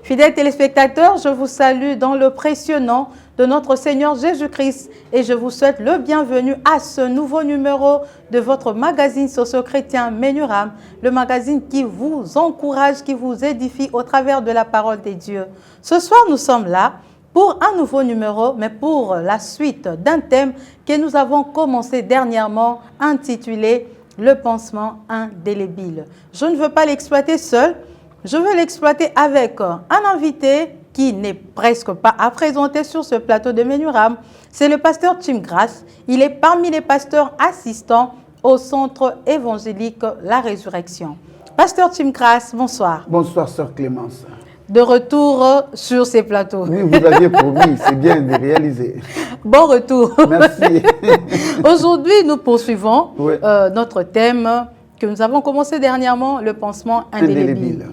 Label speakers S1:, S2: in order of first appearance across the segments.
S1: Fidèles téléspectateurs, je vous salue dans le précieux nom de notre Seigneur Jésus-Christ et je vous souhaite le bienvenu à ce nouveau numéro de votre magazine socio-chrétien Menuram, le magazine qui vous encourage, qui vous édifie au travers de la parole de Dieu. Ce soir, nous sommes là pour un nouveau numéro, mais pour la suite d'un thème que nous avons commencé dernièrement, intitulé « Le pansement indélébile ». Je ne veux pas l'exploiter seul. Je veux l'exploiter avec un invité qui n'est presque pas à présenter sur ce plateau de Menuram. C'est le pasteur Tim Grace. Il est parmi les pasteurs assistants au centre évangélique La Résurrection. Pasteur Tim Grace, bonsoir.
S2: Bonsoir, sœur Clémence.
S1: De retour sur ces plateaux.
S2: Oui, vous aviez promis, c'est bien de réaliser.
S1: Bon retour.
S2: Merci.
S1: Aujourd'hui, nous poursuivons
S2: Oui.
S1: Notre thème que nous avons commencé dernièrement, le pansement indélébile.
S2: Indélébile.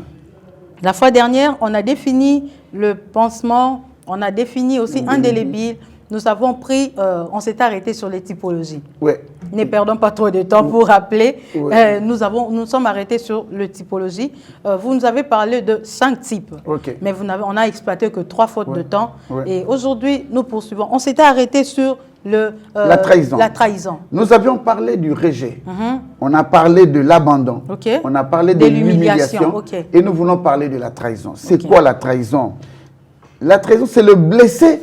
S1: La fois dernière, on a défini le pansement, on a défini aussi indélébile. Nous avons pris, on s'est arrêté sur les typologies.
S2: Oui.
S1: Ne perdons pas trop de temps pour rappeler.
S2: Oui.
S1: Nous sommes arrêtés sur le typologie. Vous nous avez parlé de 5 types,
S2: Ok.
S1: mais on n'a exploité que 3 fautes de temps.
S2: Oui.
S1: Et aujourd'hui, nous poursuivons. On s'était arrêté sur
S2: la trahison.
S1: La trahison.
S2: Nous avions parlé du rejet. On a parlé de l'abandon.
S1: Ok.
S2: On a parlé de l'humiliation.
S1: Ok.
S2: Et nous voulons parler de la trahison. C'est
S1: Ok.
S2: quoi la trahison? La trahison, c'est le blessé.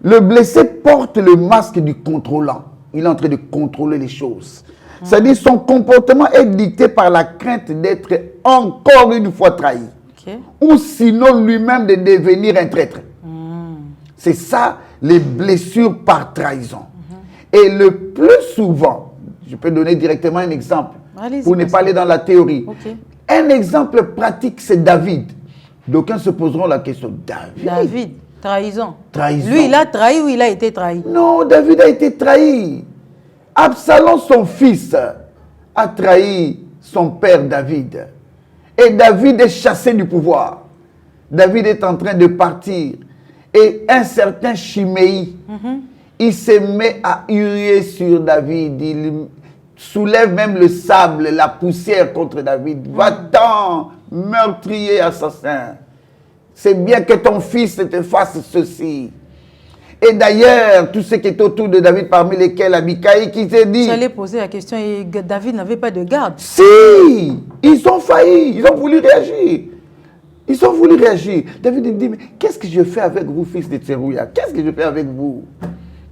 S2: Le blessé porte le masque du contrôlant. Il est en train de contrôler les choses. C'est-à-dire son comportement est dicté par la crainte d'être encore une fois trahi.
S1: Ok.
S2: Ou sinon lui-même de devenir un traître. C'est ça, les blessures par trahison. Et le plus souvent, je peux donner directement un exemple,
S1: Allez-y,
S2: pour ne pas aller dans la théorie.
S1: Ok.
S2: Un exemple pratique, c'est David. D'aucuns se poseront la question,
S1: David, trahison.
S2: Trahison.
S1: Lui, il a trahi ou il a été trahi?
S2: Non, David a été trahi. Absalom, son fils, a trahi son père David. Et David est chassé du pouvoir. David est en train de partir. Et un certain Chiméi, il se met à hurler sur David. Il soulève même le sable, la poussière contre David. Va-t'en, meurtrier, assassin. C'est bien que ton fils te fasse ceci. Et d'ailleurs, tout ce qui est autour de David, parmi lesquels Abicaï, qui s'est dit...
S1: J'allais poser la question, et David n'avait pas de garde.
S2: Si, ils ont failli, ils ont voulu réagir. Ils ont voulu réagir. David dit, mais qu'est-ce que je fais avec vous, fils de Tserouya? Qu'est-ce que je fais avec vous?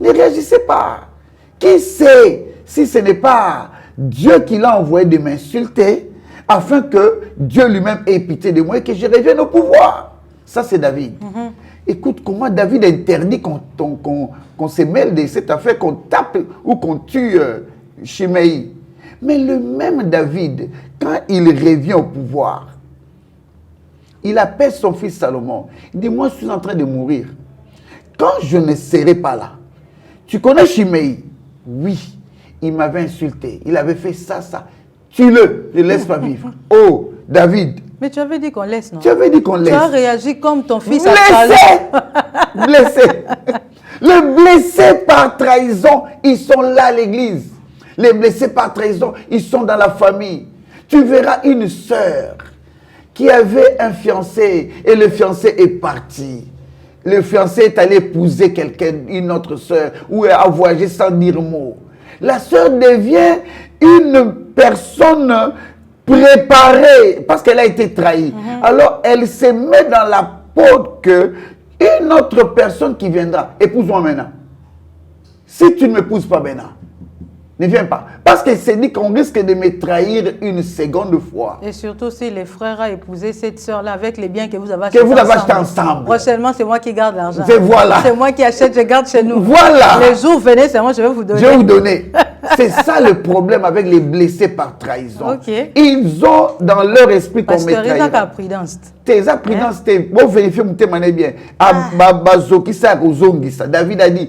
S2: Ne réagissez pas. Qui sait si ce n'est pas Dieu qui l'a envoyé de m'insulter afin que Dieu lui-même ait pitié de moi et que je revienne au pouvoir? Ça, c'est David. Écoute, comment David interdit qu'on se mêle de cette affaire, qu'on tape ou qu'on tue Chiméi. Mais le même David, quand il revient au pouvoir, il appelle son fils Salomon. Il dit, moi, je suis en train de mourir. Quand je ne serai pas là, tu connais Chiméi? Oui, il m'avait insulté. Il avait fait ça, ça. Tue-le, ne laisse pas vivre. Oh, David.
S1: Mais tu avais dit qu'on laisse, non?
S2: Tu avais dit qu'on laisse.
S1: Tu as réagi comme ton fils
S2: Blessé. Blessé. Les blessés par trahison, ils sont là à l'église. Les blessés par trahison, ils sont dans la famille. Tu verras une sœur qui avait un fiancé et le fiancé est parti. Le fiancé est allé épouser quelqu'un, une autre sœur, ou a voyagé sans dire mot. La sœur devient une personne préparée parce qu'elle a été trahie. Alors elle se met dans la peau que Une autre personne qui viendra, épouse-moi maintenant. Si tu ne m'épouses pas maintenant, ne viens pas. Parce qu'il s'est dit qu'on risque de me trahir une seconde fois.
S1: Et surtout si les frères ont épousé cette soeur-là avec les biens que vous avez
S2: achetés ensemble.
S1: Prochainement, c'est moi qui garde l'argent.
S2: Voilà.
S1: C'est moi qui achète, je garde chez nous.
S2: Voilà.
S1: Les jours venez, c'est moi, je vais vous donner.
S2: Je vais vous donner. C'est ça le problème avec les blessés par trahison.
S1: Okay.
S2: Ils ont dans leur esprit qu'on me trahira.
S1: Pasteur, prudence.
S2: Tes prudence, bon vérifier mon témoin bien. David a dit.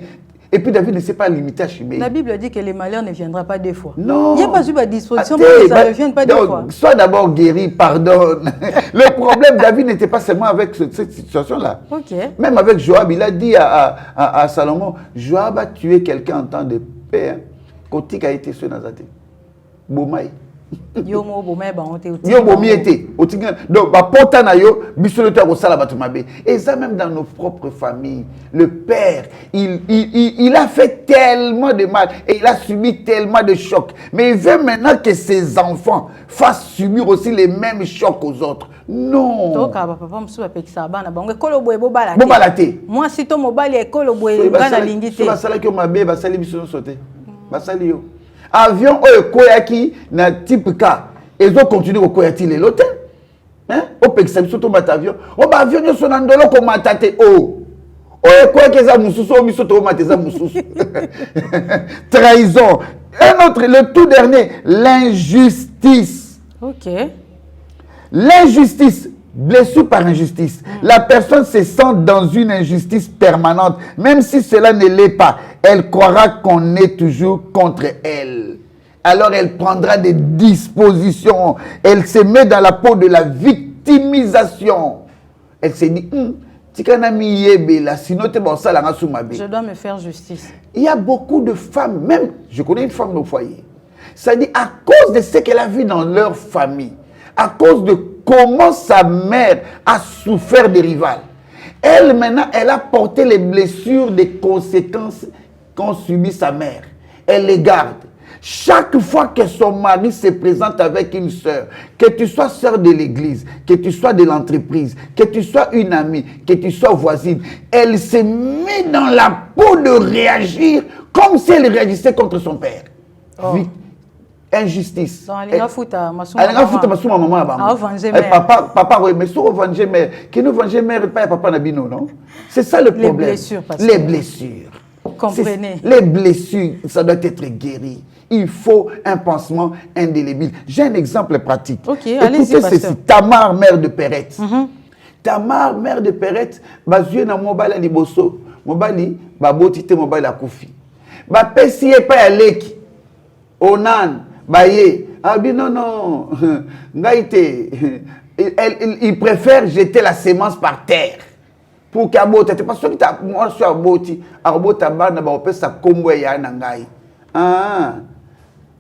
S2: Et puis David ne s'est pas limité à Chiméi.
S1: La Bible dit que les malheurs ne viendront pas deux fois.
S2: Non.
S1: Il n'y a pas eu de disposition pour que ça ne vienne pas deux fois.
S2: Sois d'abord guéri, pardonne. Le problème, David n'était pas seulement avec cette situation-là.
S1: Okay.
S2: Même avec Joab, il a dit à Salomon, Joab a tué quelqu'un en temps de paix. Kotik a été sur Nazate. Bomaï.
S1: Yo bomi
S2: était. Donc, et ça même dans nos propres familles, le père, il a fait tellement de mal et il a subi tellement de chocs. Mais il veut maintenant que ses enfants fassent subir aussi les mêmes chocs aux autres. Non.
S1: Moi, si ton mobile est
S2: avion koyaki na type K ezo continue ko koyati le lote hein o pekisa biso to mata avion o ba avion nyo na ndolo ko matate o koyaki za mususu o biso to mateza mususu trahison. Un autre, le tout dernier, l'injustice.
S1: OK.
S2: L'injustice, blessure par injustice. La personne se sent dans une injustice permanente, même si cela ne l'est pas. Elle croira qu'on est toujours contre elle. Alors elle prendra des dispositions. Elle se met dans la peau de la victimisation. Elle se dit,
S1: je dois me faire justice.
S2: Il y a beaucoup de femmes, même, je connais une femme au foyer. Ça dit, à cause de ce qu'elle a vu dans leur famille, à cause de comment sa mère a souffert des rivales, elle, maintenant, elle a porté les blessures des conséquences qu'ont subi sa mère. Elle les garde. Chaque fois que son mari se présente avec une sœur, que tu sois sœur de l'église, que tu sois de l'entreprise, que tu sois une amie, que tu sois voisine, elle se met dans la peau de réagir comme si elle réagissait contre son père.
S1: Oh.
S2: Injustice.
S1: Papa,
S2: mais si on venger mère, qui nous venger mère, pas papa Nabino, non? C'est ça le problème.
S1: Les blessures.
S2: Les blessures.
S1: Comprenez.
S2: Les blessures, ça doit être guéri. Il faut un pansement indélébile. J'ai un exemple pratique.
S1: Ok, allez-y,
S2: ceci. Tamar, mère de Perrette. Tamar, mère de Perrette, bazoué na mobile liboso. Mobile, babotite mobile akufi. Ba pesi e pa aleki. Onan, baye. Ah bien non. Ngaïté. Il préfère jeter la sémence par terre. Pour qu'abota, parce que tu as moi sur aboti, abota bana ba opesa kombo ya na ngai. Ah.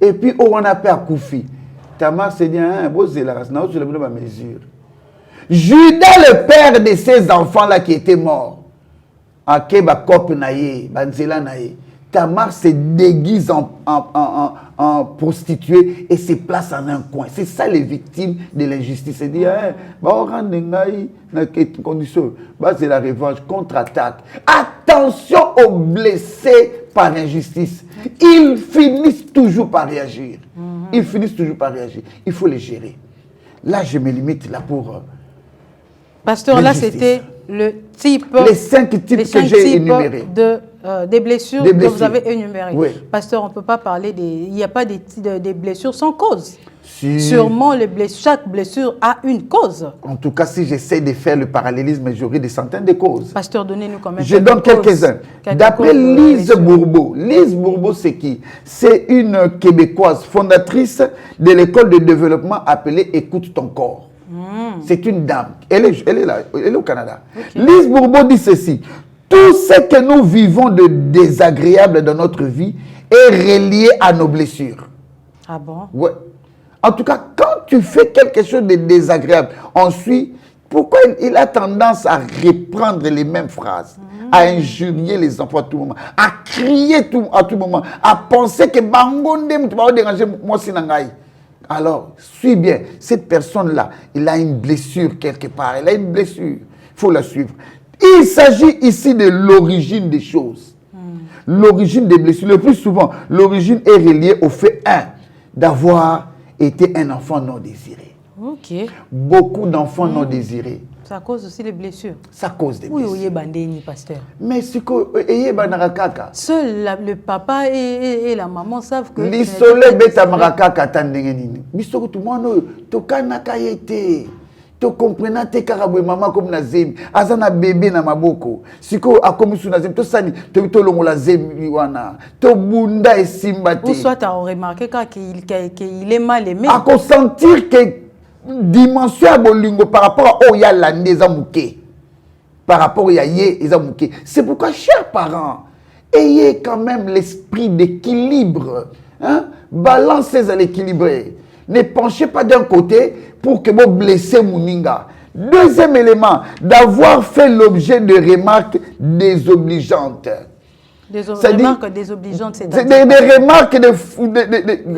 S2: Et puis on a peur Koufi. Tamar s'est dit hein, bozela na sur le ma mesure. Judas, le père de ces enfants là qui étaient morts. Akeba kop naye, banzela naye. Tamar se déguise en prostituée et se place en un coin. C'est ça les victimes de l'injustice. C'est dire, c'est la revanche, contre-attaque. Attention aux blessés par injustice. Ils finissent toujours par réagir. Ils finissent toujours par réagir. Il faut les gérer. Là, je me limite là pour...
S1: Pasteur, là, c'était le type...
S2: Les 5 types que j'ai énumérés.
S1: Des blessures que vous avez énumérées.
S2: Oui.
S1: Pasteur, on ne peut pas parler des... Il n'y a pas des blessures sans cause.
S2: Si.
S1: Sûrement, chaque blessure a une cause.
S2: En tout cas, si j'essaie de faire le parallélisme, j'aurai des centaines de causes.
S1: Pasteur, donnez-nous quand même.
S2: Je donne quelques-uns. D'après Lise Bourbeau. Lise Bourbeau, c'est qui? C'est une Québécoise fondatrice de l'école de développement appelée Écoute ton corps. C'est une dame. Elle est là, elle est au Canada. Okay. Lise Bourbeau dit ceci. Tout ce que nous vivons de désagréable dans notre vie est relié à nos blessures.
S1: Ah bon?
S2: Ouais. En tout cas, quand tu fais quelque chose de désagréable, ensuite, pourquoi il a tendance à reprendre les mêmes phrases, à injurier les enfants à tout moment, à crier à tout moment, à penser que Bangonde, tu vas déranger moi sinangai. Alors, suis bien, cette personne-là, il a une blessure quelque part, elle a une blessure, il faut la suivre. Il s'agit ici de l'origine des choses. L'origine des blessures. Le plus souvent, l'origine est reliée au fait, d'avoir été un enfant non désiré.
S1: Ok.
S2: Beaucoup d'enfants non désirés.
S1: Ça cause aussi les blessures.
S2: Ça cause des blessures.
S1: Oui, oui, pasteur.
S2: Mais ce que
S1: seul le papa et la maman savent que...
S2: Les soleils bêta marakaka tandengeni. Bisoko tout le monde, to kanaka yete. To comprena te karabwe maman comme na zemi. Azana bébé na maboko. Siko akomisu na zemi. To sani, to longola zemi wana. To bunda et simbate.
S1: Ou soit tu as remarqué qu'il est mal aimé.
S2: À consentir que dimension à bolingo par rapport à Oya Landé Zamouké. Par rapport à Yaye Zamouké. C'est pourquoi, chers parents, ayez quand même l'esprit d'équilibre. Hein? Balancez à l'équilibrer. Ne penchez pas d'un côté pour que vous blessez Mouninga. Deuxième élément, d'avoir fait l'objet de remarques désobligeantes.
S1: Des remarques désobligeantes, c'est
S2: des remarques de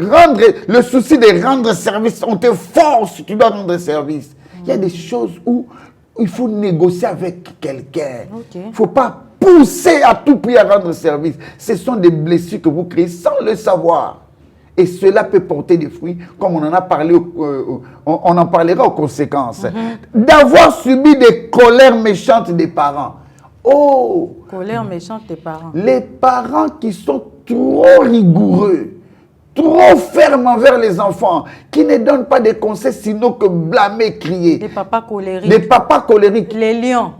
S2: rendre, le souci de rendre service. On te force, tu dois rendre service. Il y a des choses où il faut négocier avec quelqu'un. Il ne faut pas pousser à tout prix à rendre service. Ce sont des blessures que vous créez sans le savoir. Et cela peut porter des fruits, comme on en a parlé, on en parlera aux conséquences. D'avoir subi des colères méchantes des parents. Oh!
S1: Colère méchante des parents.
S2: Les parents qui sont trop rigoureux, trop fermes envers les enfants, qui ne donnent pas des conseils sinon que blâmer, crier.
S1: Des papas colériques.
S2: Les papas colériques.
S1: Les lions.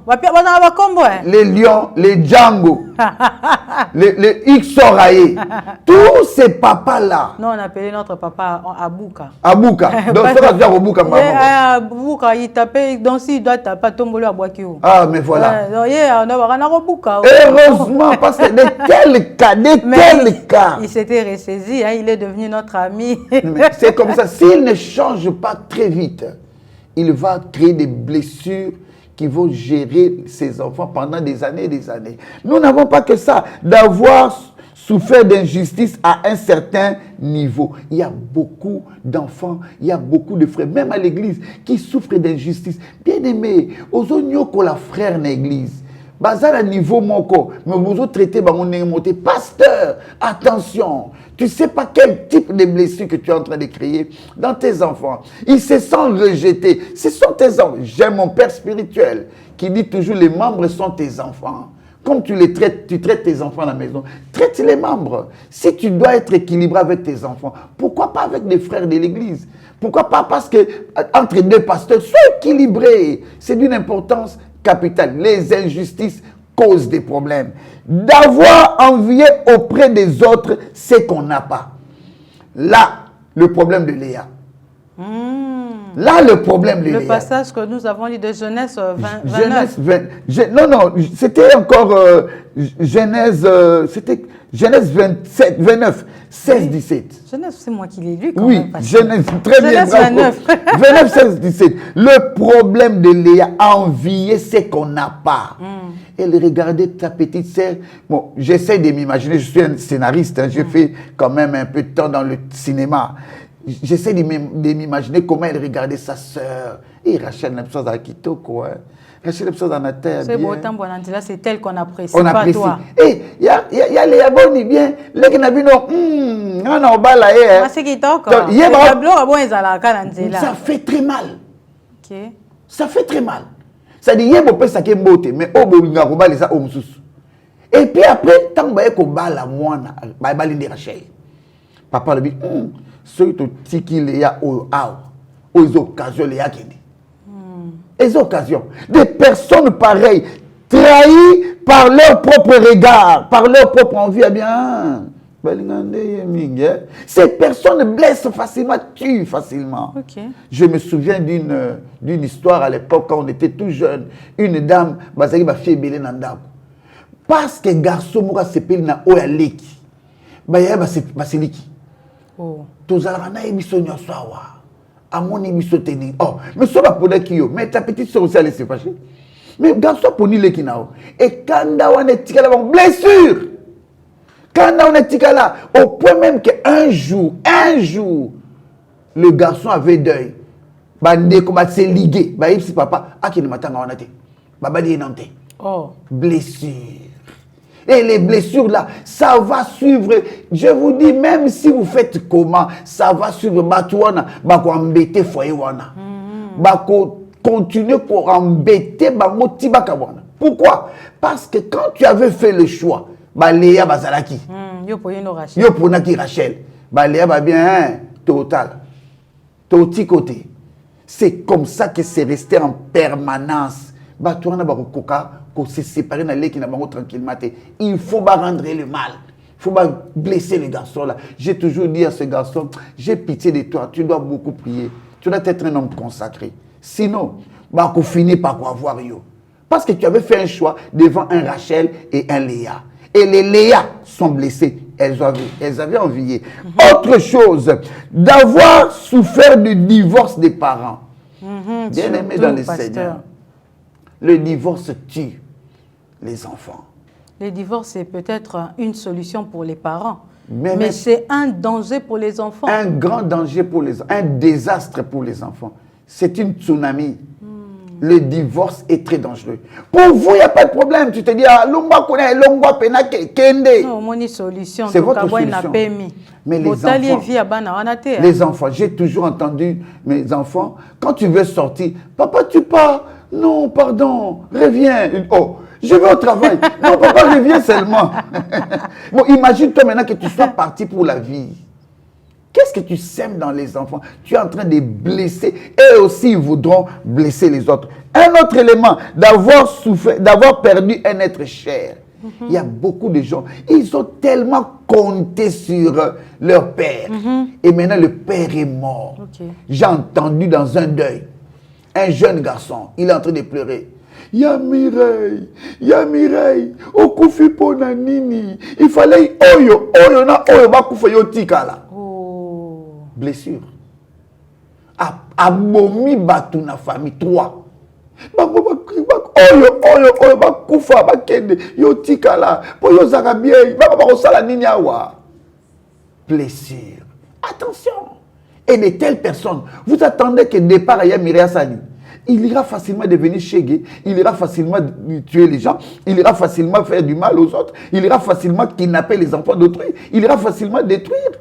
S2: Les lions, les Django, les X-Oraye. Tous ces papas-là.
S1: Non, on appelait notre papa Abouka.
S2: Abouka. Donc, ça va dire Abouka, maman.
S1: Abouka, il tapait, donc s'il doit taper, tomber à Boakio.
S2: Ah, mais voilà. Heureusement, parce que de tels cas,
S1: il s'était ressaisi, hein, il est devenu notre ami.
S2: C'est comme ça. S'il ne change pas très vite, il va créer des blessures qui vont gérer ses enfants pendant des années et des années. Nous n'avons pas que ça, d'avoir souffert d'injustice à un certain niveau. Il y a beaucoup d'enfants, il y a beaucoup de frères, même à l'église, qui souffrent d'injustice. Bien aimé, aux oignons la frère dans l'église. Bazar à niveau moko, mais vous autres traitez monté. Pasteur, attention, tu sais pas quel type de blessure que tu es en train de créer dans tes enfants. Ils se sentent rejetés. Ce sont tes enfants. J'aime mon père spirituel qui dit toujours les membres sont tes enfants. Comme tu les traites, tu traites tes enfants à la maison. Traite les membres. Si tu dois être équilibré avec tes enfants, pourquoi pas avec des frères de l'église? Pourquoi pas? Parce que entre deux pasteurs, sois équilibré. C'est d'une importance capitale. Les injustices causent des problèmes. D'avoir envié auprès des autres ce qu'on n'a pas. Là, le problème de Léa. Là, le problème de Léa.
S1: Le passage que nous avons lu de Genèse 29.
S2: Non, c'était encore Genèse, c'était Genèse 27, 29, 16, 17.
S1: Genèse, c'est moi qui l'ai lu quand
S2: même. Oui, Genèse, très bien.
S1: Genèse 29.
S2: 29, 16, 17. Le problème de Léa, envier ce qu'on n'a pas. Elle regardait sa petite sœur. Bon, j'essaie de m'imaginer, je suis un scénariste, hein, j'ai fait quand même un peu de temps dans le cinéma. J'essaie de m'imaginer comment elle regardait sa sœur. Et Rachel n'a pas à Kitoko. Rachel n'a pas à terre.
S1: C'est beau, c'est tel qu'on apprécie.
S2: On apprécie. Toi. Et il y a les abonnés bien. Les qui n'ont pas non, bala. Ça fait très mal.
S1: Okay.
S2: Ça fait très mal. Ça dit, il y a beaucoup de beauté, mais au bout de la et puis après, tant que tu as la moine, tu as Rachel. Papa lui dit, ceux qui les a aux occasions, les a qui les occasions. Des personnes pareilles, trahies par leur propre regard, par leur propre envie, eh bien, ces personnes blessent facilement, tuent facilement.
S1: Okay.
S2: Je me souviens d'une histoire à l'époque quand on était tout jeune. Une dame, Bazaki m'a fait belé nandam. Parce que garçon moka sepeli na oya leki. Baya baseliki.
S1: Oh.
S2: Tozala na ebiso nyoso awa. Amoni biso teni. Oh, mais ça va pour yo. Mais ta petite sœur aussi elle s'est fâchée. Mais garçon poni leki nao. Et quand on est tika la blessure. Quand on est tika là, au point même qu'un jour, le garçon avait deuil. Bande comme c'est ligué. Bah il papa, a qui ne m'attend en été. Baba dit non.
S1: Oh.
S2: Blessures. Et les blessures là, ça va suivre. Je vous dis, même si vous faites comment, ça va suivre. Batouana, bako embêter foyer wana. Bako continuer pour embêter bango tibaka wana. Pourquoi? Parce que quand tu avais fait le choix, ba Léa bazalaki.
S1: Yo poyeno Rachel.
S2: Yo ponaki Rachel. Ba Léa ba bien hein, total. Toti côté. C'est comme ça que c'est resté en permanence. Batouana bako koka. Pour se séparer dans les qui n'a pas tranquillement. Il faut pas rendre le mal. Il faut pas blesser le garçon là. J'ai toujours dit à ce garçon, j'ai pitié de toi, tu dois beaucoup prier. Tu dois être un homme consacré. Sinon, bah, qu'on finit par quoi avoir yo. Parce que tu avais fait un choix devant un Rachel et un Léa. Et les Léa sont blessées. Elles avaient envié. Autre chose, d'avoir souffert du divorce des parents. Bien aimé dans le Seigneur. Le divorce tue les enfants.
S1: Le divorce, c'est peut-être une solution pour les parents. Mais c'est un danger pour les enfants.
S2: Un grand danger pour les enfants. Un désastre pour les enfants. C'est une tsunami. Le divorce est très dangereux. Pour vous, il n'y a pas de problème. Tu te dis, ah, l'ongwa connaît, l'ongwa pena kende.
S1: Non, mon solution.
S2: C'est votre solution. Mais les enfants, j'ai toujours entendu mes enfants, quand tu veux sortir, papa, tu pars. Non, pardon, reviens. Oh, je vais au travail. Non, papa, reviens seulement. Bon, imagine-toi maintenant que tu sois parti pour la vie. Qu'est-ce que tu sèmes dans les enfants? Tu es en train de blesser. Eux aussi, ils voudront blesser les autres. Un autre élément, d'avoir souffert, d'avoir perdu un être cher. Il y a beaucoup de gens, ils ont tellement compté sur leur père. Et maintenant, le père est mort. J'ai entendu dans un deuil. Un jeune garçon, il est en train de pleurer. Ya Mireille, okufi pona nini. Il fallait oyo na oyo bakufa yo tikala. Blessure. Abomi batu na famille 3. Oyo bakufa bakende yo tikala. Po yo zaka bien, ba sala nini awa. Blessure. Attention. Et de telles personnes, vous attendez que départ à Mireille Sani, il ira facilement devenir chégué, il ira facilement tuer les gens, il ira facilement faire du mal aux autres, il ira facilement kidnapper les enfants d'autrui, il ira facilement détruire.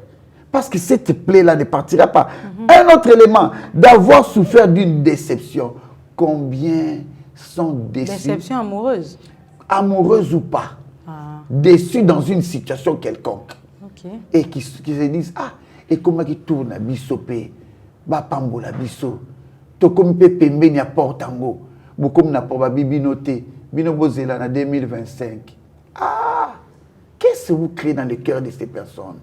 S2: Parce que cette plaie-là ne partira pas. Un autre élément, d'avoir souffert d'une déception. Combien sont déçus?
S1: Déception amoureuse.
S2: Amoureuse ou pas. Déçus dans une situation quelconque. Et qui se disent, ah, et comment il tourne à Bissopé, Bapambo la Bisso, Tokom Pepe Mbenya Portango, Bokom na Porba Bibinote, Binobozela en 2025. Ah, qu'est-ce que vous créez dans le cœur de ces personnes?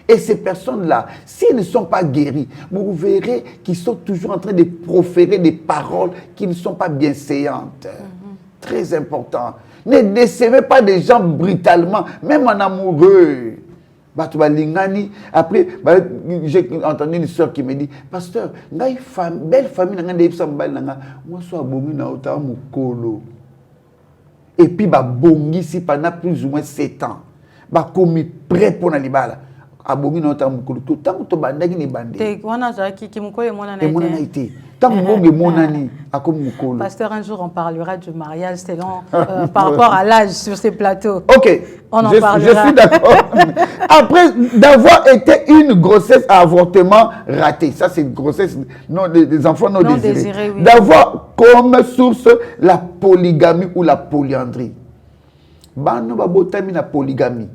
S2: Et ces personnes-là, s'ils ne sont pas guéris, vous verrez qu'ils sont toujours en train de proférer des paroles qui ne sont pas bienséantes. Très important. Ne décevez pas des gens brutalement, même en amoureux. Après, j'ai entendu une soeur qui me dit, pasteur, belle famille, moi, je suis et puis, bongi si pendant plus ou moins 7 ans, comme prêt pour la abongi na tamu kulutu tangu to bandaki ni bande
S1: te wana zaki kimukole mona na
S2: été tangu bonge monani akomi mukolo.
S1: Pasteur, un jour on parlera du mariage selon par rapport à l'âge sur ces plateaux.
S2: OK,
S1: on en parlera.
S2: Je suis d'accord. Après d'avoir été une grossesse à avortement raté, ça c'est une grossesse non des enfants non désirés. Oui. D'avoir comme source la polygamie ou la polyandrie. Bano babotami na polygamie.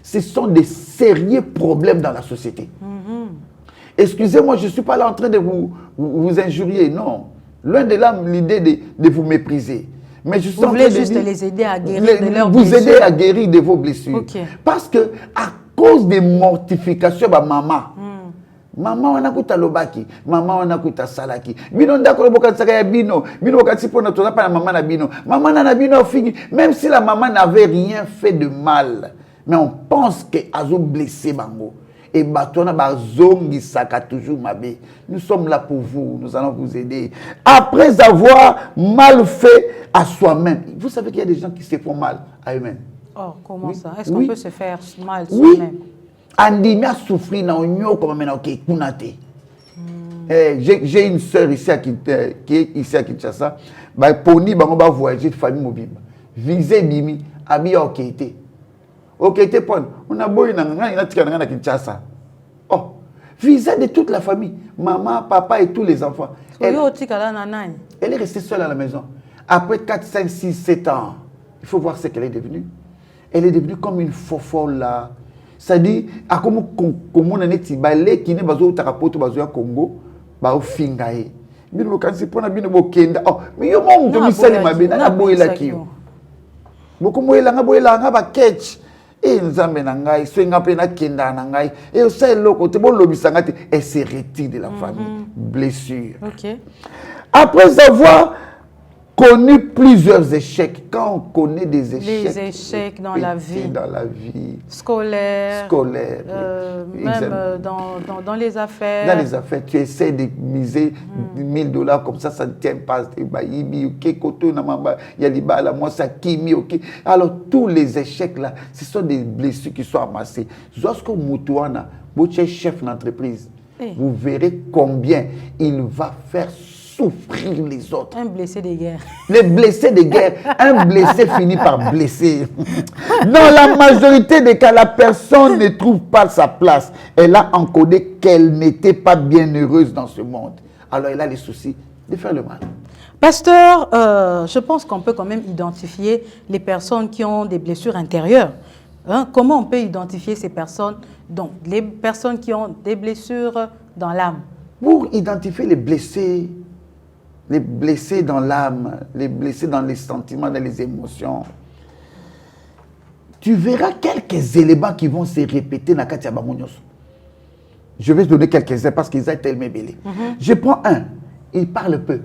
S2: Ce sont des sérieux problèmes dans la société. Excusez-moi, je ne suis pas là en train de vous injurier, non. Loin de là, l'idée de vous mépriser. Mais je suis
S1: vous voulez juste les aider à guérir de leurs
S2: blessures. Vous aider à guérir de vos blessures. Parce que, à cause des mortifications, maman, maman wana kuta lobaki, maman wana kuta salaki. Bino ndako boka tsaka ya bino, bino boka tsipona toza pa na maman na bino. Maman na bino fini, même si la maman n'avait rien fait de mal. Mais on pense que Azo blessé Bango. Et Batona Bazongi Saka toujours Mabé. Nous sommes là pour vous, nous allons vous aider. Après avoir mal fait à soi-même. Vous savez qu'il y a des gens qui se font mal à eux-mêmes.
S1: Oh, comment ça? Est-ce qu'on peut se faire mal soi-même?
S2: Andimi a souffert dans un comme maintenant qui j'ai une sœur ici qui est ici à Kinshasa. Poni Bango va voyager de famille mobile. visé bimi abi okete. Okete pon, on a boy na tika na Kinshasa. Oh, visa de toute la famille, maman, papa et tous les enfants. Elle est restée seule à la maison. Après 4, 5, 6, 7 ans, il faut voir ce qu'elle est devenue. Elle est devenue comme une fofolle là. C'est-à-dire, à comme on a dit, balé qui n'est pas au tarapoto bazo ya Congo, ba au fingaye. Bino quand c'est pour na bino bokenda. Oh, mais yo mon to misali mabe na boyela kiyo. Boko moyela nga boyela nga ba catch. Et nzambe na ngai, so nga pe na kenda na ngai. Et au sein loko te bon lobisanga te, elle se retire de la famille. Blessure.
S1: OK.
S2: Après avoir connu plusieurs échecs, quand on connaît des échecs,
S1: les échecs dans la vie, scolaire, même dans les affaires.
S2: Dans les affaires, tu essaies de miser $1000 comme ça ne tient pas. Alors tous les échecs là, ce sont des blessures qui sont amassées. Lorsque Moutouana, votre chef d'entreprise, vous verrez combien il va faire souffrir les autres.
S1: Un blessé de guerre.
S2: Les blessés de guerre. Un blessé finit par blesser. Dans la majorité des cas, la personne ne trouve pas sa place. Elle a encodé qu'elle n'était pas bien heureuse dans ce monde. Alors elle a les soucis de faire le mal.
S1: Pasteur, je pense qu'on peut quand même identifier les personnes qui ont des blessures intérieures. Hein? Comment on peut identifier ces personnes? Donc, les personnes qui ont des blessures dans l'âme.
S2: Pour identifier les blessés dans l'âme, les blessés dans les sentiments, dans les émotions, tu verras quelques éléments qui vont se répéter dans Katia Bamonios. Je vais te donner quelques-uns parce qu'ils ont tellement belé. Je prends un, il parle peu.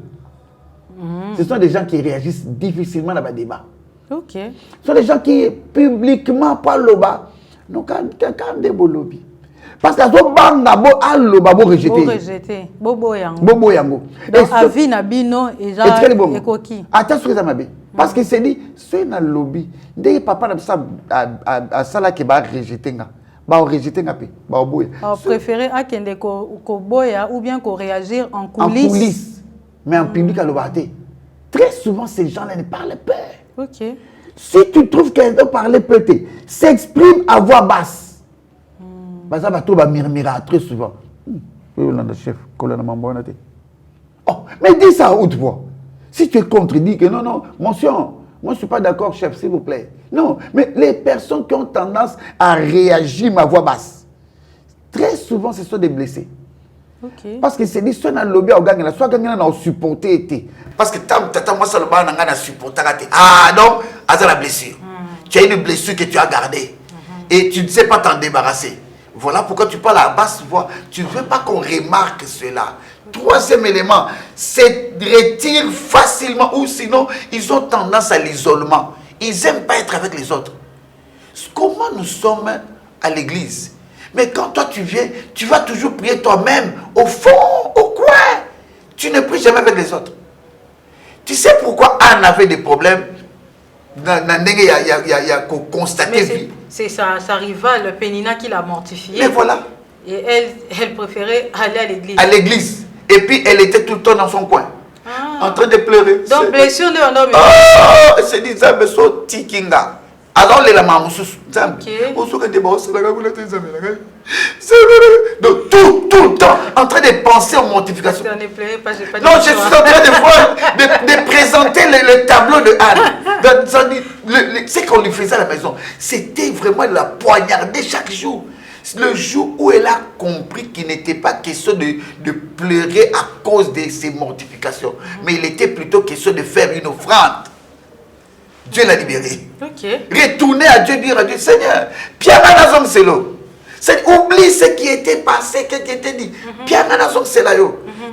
S2: Ce sont des gens qui réagissent difficilement dans le débat.
S1: Ok.
S2: Ce sont des gens qui publiquement parlent au bas. Donc, quand des beaux lobbies. Parce que so banga bo allo ba bo rejeter.
S1: Bobo yango.
S2: Bobo yango.
S1: Donc avi na bino eja ekoki.
S2: Ata sur ça mabe. Parce que c'est dit c'est na lobby. Dès papa na ça à sala ke ba rejeter nga. Ba rejeter nga pe. Ba boya.
S1: Préférer akende ko boya ou bien ko réagir en coulisses.
S2: En coulisses. Mais en public à l'obate. Très souvent ces gens-là ne parlent pas.
S1: OK.
S2: Si tu trouves qu'elles doivent parler peut-être, s'exprime à voix basse. Ça va tout murmurer très souvent. Chef, oh, mais dis ça à haute voix. Si tu es contre, dis que non, monsieur, moi je ne suis pas d'accord, chef, s'il vous plaît. Non, mais les personnes qui ont tendance à réagir à voix basse, très souvent ce sont des blessés.
S1: Okay.
S2: Parce que c'est dit, soit dans le lobby, soit dans le supporté. Parce que moi, ça le bas, on a supporté. Ah non, c'est la blessure. Tu as une blessure que tu as gardée. Et tu ne sais pas t'en débarrasser. Voilà pourquoi tu parles à basse voix. Tu ne veux pas qu'on remarque cela. Troisième élément, c'est retire facilement ou sinon ils ont tendance à l'isolement. Ils n'aiment pas être avec les autres. Comment nous sommes à l'église? Mais quand toi tu viens, tu vas toujours prier toi-même, au fond, au coin. Tu ne pries jamais avec les autres. Tu sais pourquoi Anne avait des problèmes? Il y a constaté.
S1: C'est sa rivale Pénina qui l'a mortifiée.
S2: Mais voilà.
S1: Et elle préférait aller à l'église.
S2: À l'église. Et puis elle était tout le temps dans son coin. En train de pleurer.
S1: Donc blessure de un homme.
S2: Oh, c'est dit ça, mais so tikinga. Alors les lamas donc tout le temps en train de penser aux mortifications. Non, je suis en train de voir, de présenter le tableau de Anne. Ce qu'on lui faisait à la maison, c'était vraiment la poignarder chaque jour. Le jour où elle a compris qu'il n'était pas question de pleurer à cause de ses mortifications, mais il était plutôt question de faire une offrande. Dieu l'a libéré.
S1: Okay.
S2: Retourner à Dieu, dire à Dieu, Seigneur, Pierre Manazong c'est là. Oublie ce qui était passé, ce qui était dit. Pierre Manazong c'est là.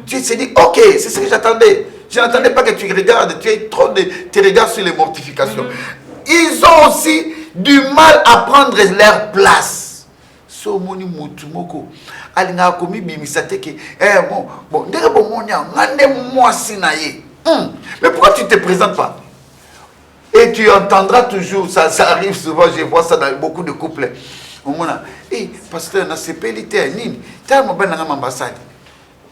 S2: Dieu s'est dit, ok, c'est ce que j'attendais. Je n'attendais pas que tu regardes, tu aies trop de tes regards sur les mortifications. Ils ont aussi du mal à prendre leur place. Somoni mutumoko alinga komi bimisate ke bon ndenge bomonya ngande moi sinaye. Mais pourquoi tu ne te présentes pas? Et tu entendras toujours, ça arrive souvent, je vois ça dans beaucoup de couples. Au moment là, pasteur, na CPLT, nini, t'as mon ben dans l'ambassade.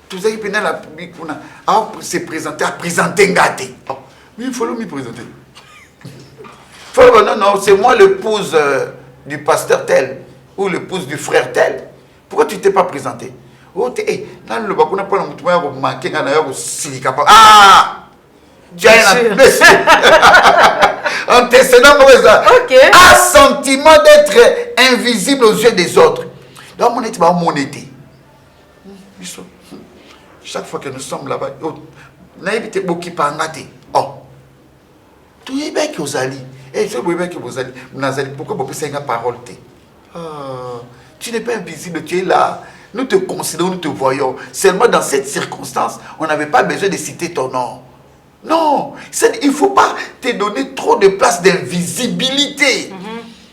S2: Tout ça qui pendant la public, on a se présenter, à présenter gâté. Mais il faut me présenter. Non, non, c'est moi l'épouse du pasteur tel ou l'épouse du frère tel. Pourquoi tu t'es pas présenté? Oh, ah! Tu as un antécédent un sentiment d'être invisible aux yeux des autres. Donc, mon été. Chaque fois que nous sommes là-bas, nous avons oh, tout est bien que vous allez. Et je veux que vous allez. Pourquoi vous avez une parole? Tu n'es pas invisible, tu es là. Nous te considérons, nous te voyons. Seulement dans cette circonstance, on n'avait pas besoin de citer ton nom. Non, il ne faut pas te donner trop de place d'invisibilité.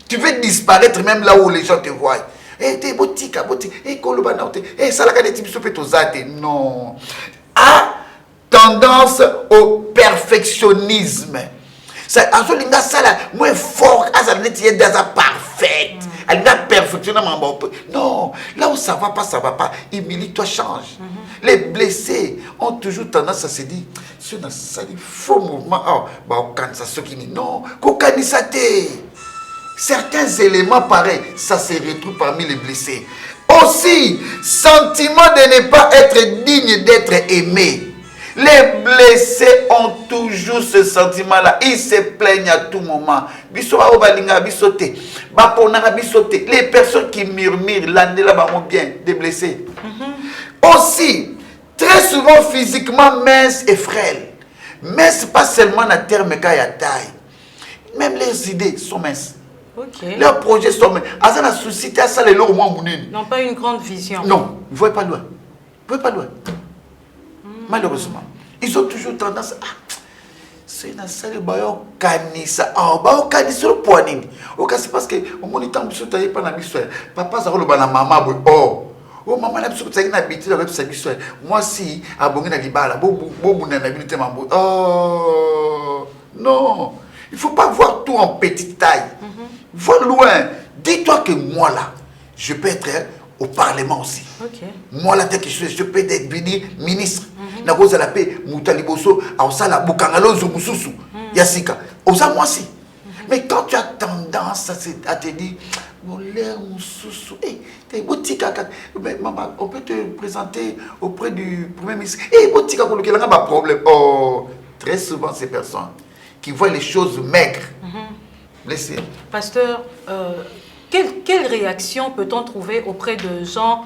S2: Tu veux disparaître même là où les gens te voient. Non. A tendance au perfectionnisme. Ça, moins fort, parfaite. Elle n'a perfectionné non, là où ça va pas. Humilie-toi, change. Les blessés ont toujours tendance à se dire, c'est un faux mouvement. Non, certains éléments pareils, ça se retrouve parmi les blessés. Aussi, sentiment de ne pas être digne d'être aimé. Les blessés ont toujours ce sentiment-là. Ils se plaignent à tout moment. Les personnes qui murmurent, bien, des blessés. Aussi, très souvent physiquement minces et frêles. Minces, pas seulement à terme, mais à taille. Même les idées sont minces. Leurs projets sont minces.
S1: Ils n'ont pas une grande vision.
S2: Non, ils ne voient pas loin. Ils ne voient pas loin. Malheureusement, ils ont toujours tendance à c'est une salle canisa canisa le poignet. C'est parce que au moment où tu n'as pas papa ça roule na maman oh maman na biso tsaki na biti la biso biso moi si abongi na libala bobu na habilité mambo oh non, il faut pas voir tout en petite taille. Va loin. Dis-toi que moi là je peux être au Parlement aussi. Moi, là, je peux devenir ministre. Je peux être Moutaliboso, Aosala, Bukangalo, Zumususu, Yassika. Osa, moi aussi. Mais quand tu as tendance à te dire, mon l'air, mon sousou, t'es boutique, maman, on peut te présenter auprès du Premier ministre. Boutique, il y a un problème. Oh, très souvent, ces personnes qui voient les choses maigres, blessées.
S1: Pasteur, quelle réaction peut-on trouver auprès de gens,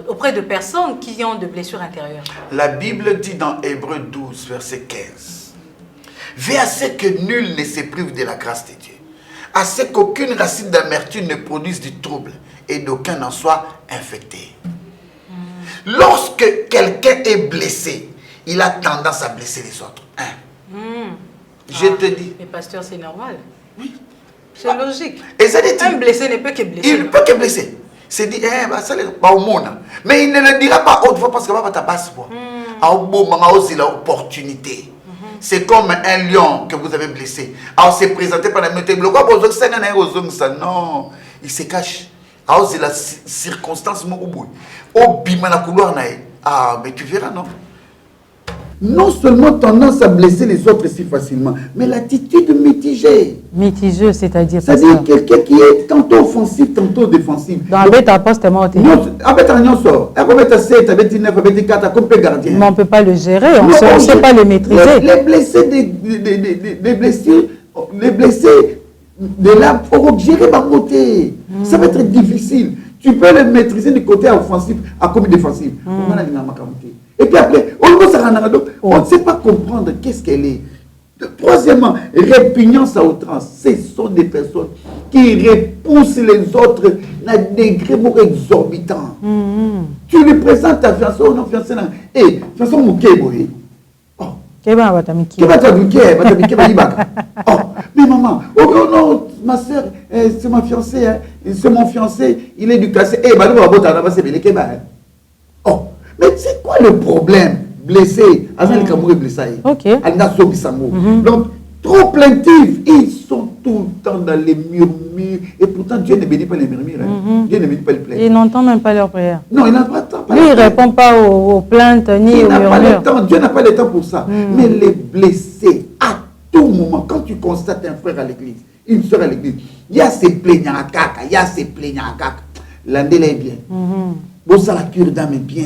S1: auprès de personnes qui ont de blessures intérieures?
S2: La Bible dit dans Hébreux 12, verset 15, « Veille à ce que nul ne se prive de la grâce de Dieu, à ce qu'aucune racine d'amertume ne produise du trouble et d'aucun n'en soit infecté. » Lorsque quelqu'un est blessé, il a tendance à blesser les autres. Je te dis.
S1: Mais pasteur, c'est normal.
S2: Oui.
S1: C'est logique.
S2: Et
S1: un blessé ne peut que blesser.
S2: Il ne peut que blesser. C'est dit, mais il ne le dira pas haute voix parce que va ta basse voix. L'opportunité. C'est comme un lion que vous avez blessé. Alors c'est présenté par la minute. Non, il se cache. Alors c'est la circonstance. Ah, mais tu verras, non? Non seulement tendance à blesser les autres si facilement, mais l'attitude mitigée.
S1: Mitigeux, c'est-à-dire
S2: c'est-à-dire quelqu'un qui est tantôt offensif, tantôt défensif.
S1: Dans le bête à poste, on
S2: ne peut pas le gérer, on ne sait pas le maîtriser. Les blessés de l'âme pour gérer ma beauté. Ça va être difficile. Tu peux le maîtriser du côté offensif à comme défensif. Et puis après, on ne sait pas comprendre qu'est-ce qu'elle est. Troisièmement, répugnance à outrance. Ce sont des personnes qui repoussent les autres à un degré exorbitant. Tu lui présentes ta fiancée ou non fiancée. Et fiancée moukéboué. Oh. Mais maman, oh non, ma soeur, c'est ma fiancée, c'est mon fiancé, il est du classé. Oh. Mais c'est quoi le problème? Blessé, blessé. Donc, trop plaintifs, ils sont tout le temps dans les murmures. Et pourtant, Dieu ne bénit pas les murmures. Dieu ne bénit pas les plaintes.
S1: Il n'entend même pas leurs prières.
S2: Non, il n'a pas le temps.
S1: Lui, il ne répond pas aux plaintes ni aux murmures.
S2: Dieu n'a pas le temps pour ça. Mais les blessés, à tout moment, quand tu constates un frère à l'église, une soeur à l'église. Il y a ces plaignants à caca, il y a ces plaignants à caca. L'andel est bien. Bon, ça la cure d'âme est bien.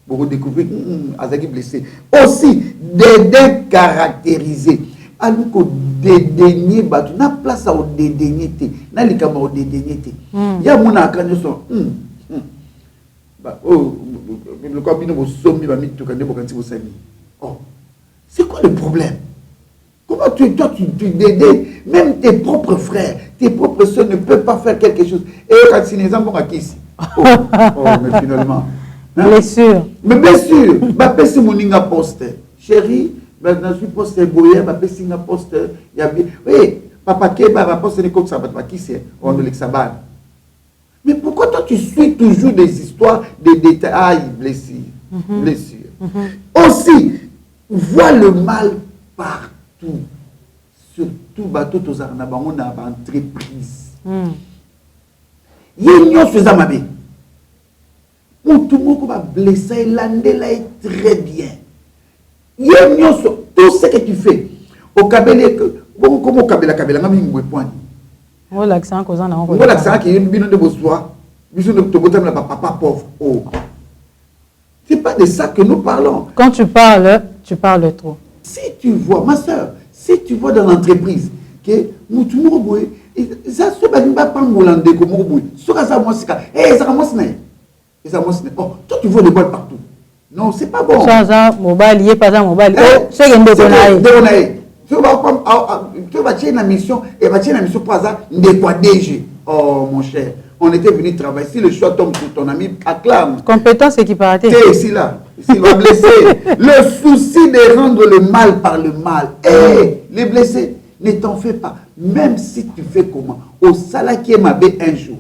S2: Pour redécouvrir, Azaki blessé. Aussi, dédain caractérisé. Alors que dédaigner, bah, tu n'as place à dédaigner. N'a les camarades dédaigner. Il y a mon accueil, le cabinet au sommet va mettre tout le oh, c'est quoi le problème? Comment tu dédaies même tes propres frères, tes propres soeurs ne peuvent pas faire quelque chose. Et quand c'est les enfants qui ici. Mais finalement.
S1: Hein? Blessure.
S2: Mais bien sûr, je suis mon poste. Chérie, je suis poste boyer, je suis un poste. Oui, papa Keba va poster comme ça, qui c'est? On le l'exaban. Mais pourquoi toi tu suis toujours des histoires, des détails, blessures, blessures. Aussi, vois le mal partout. Surtout, bateau aux arnabans, on a une entreprise. Il y a une chose à ma vie. Tout le monde va blesser, l'andela est très bien. Il y a une chose, tout ce que tu fais. Au Kabele, comment au Kabela, n'a mis un point.
S1: L'accent qu'on a
S2: en l'accent qui est une bino de Bossois, bino de Tobotam, la papa pauvre. Oh. C'est pas de ça que nous parlons.
S1: Quand tu parles trop.
S2: Si tu vois, ma soeur, si tu vois dans l'entreprise que Moutoumourboué, ça se bat pas Moulandé comme Mourboué, ça moi c'est ça moi c'est oh, toi tu vois les balles partout. Non, c'est pas bon.
S1: Ça mobile, il est pas ça mobile. C'est une
S2: dégonaille. Tu vas tirer la mission et va tirer la mission pour hasard des quoi DG. Oh mon cher, on était venu travailler. Si le choix tombe sur ton ami, acclame.
S1: Compétence équiparatée.
S2: C'est ici là. S'il va blesser. Le souci de rendre le mal par le mal. Et les blessés, ne t'en fais pas. Même si tu fais comment. Au salaire qui est ma bé un jour.